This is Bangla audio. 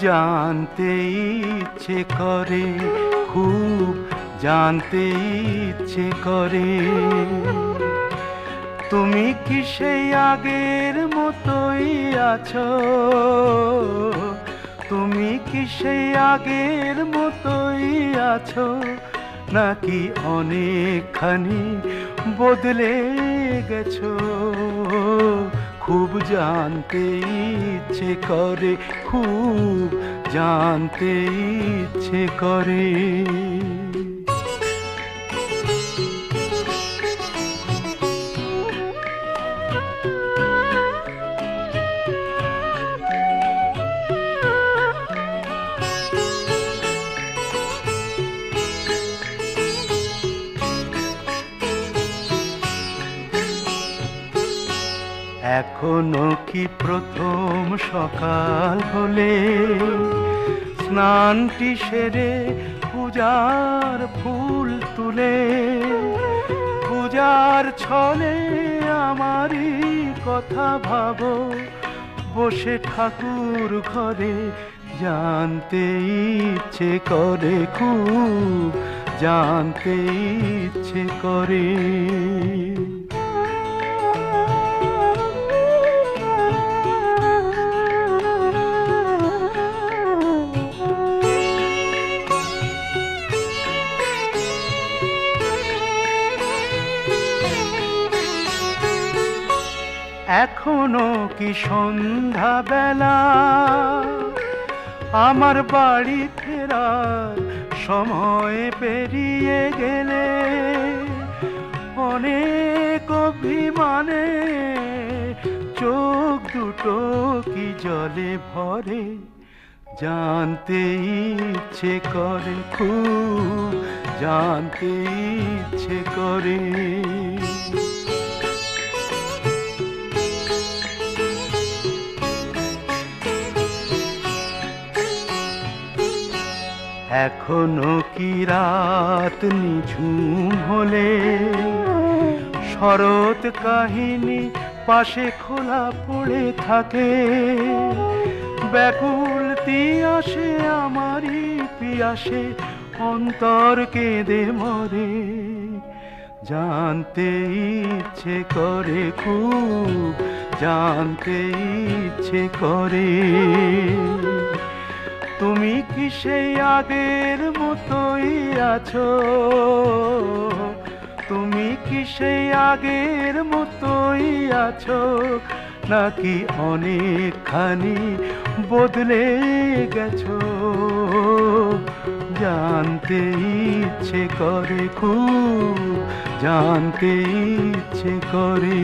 জানতে ইচ্ছে করে, খুব জানতে ইচ্ছে করে। তুমি কি সেই আগের মতোই আছো? তুমি কি সেই আগের মতোই আছো, নাকি অনেকখানি বদলে গেছো? খুব জানতে ইচ্ছে করে, খুব জানতে ইচ্ছে করে। এখনো কি প্রথম সকাল হলে স্নানটি সেরে পূজার ফুল তুলে, পূজার ছলে আমারই কথা ভাবো বসে ঠাকুর ঘরে? জানতে ইচ্ছে করে, খুব জানতে ইচ্ছে করে। এখনো কি সন্ধ্যা বেলা, আমার বাড়ি ফেরার সময় পেরিয়ে গেলে অনেক অভিমানে চোখ দুটো কি জলে ভরে? জানতে ইচ্ছে করে, খুব জানতে ইচ্ছে করে। এখনো কি রাত নিঝুম হলে শরৎ কাহিনী পাশে খোলা পড়ে থাকে? ব্যাকুল তিয়াসে আমারই পিয়াসে অন্তর কেঁদে মরে। জানতে ইচ্ছে করে, খুব জানতে ইচ্ছে করে। তুমি কি সেই আগের মতোই আছো? তুমি কি সেই আগের মতোই আছো, নাকি অনেকখানি বদলে গেছো? জানতে ইচ্ছে করে, খুব জানতে ইচ্ছে করে।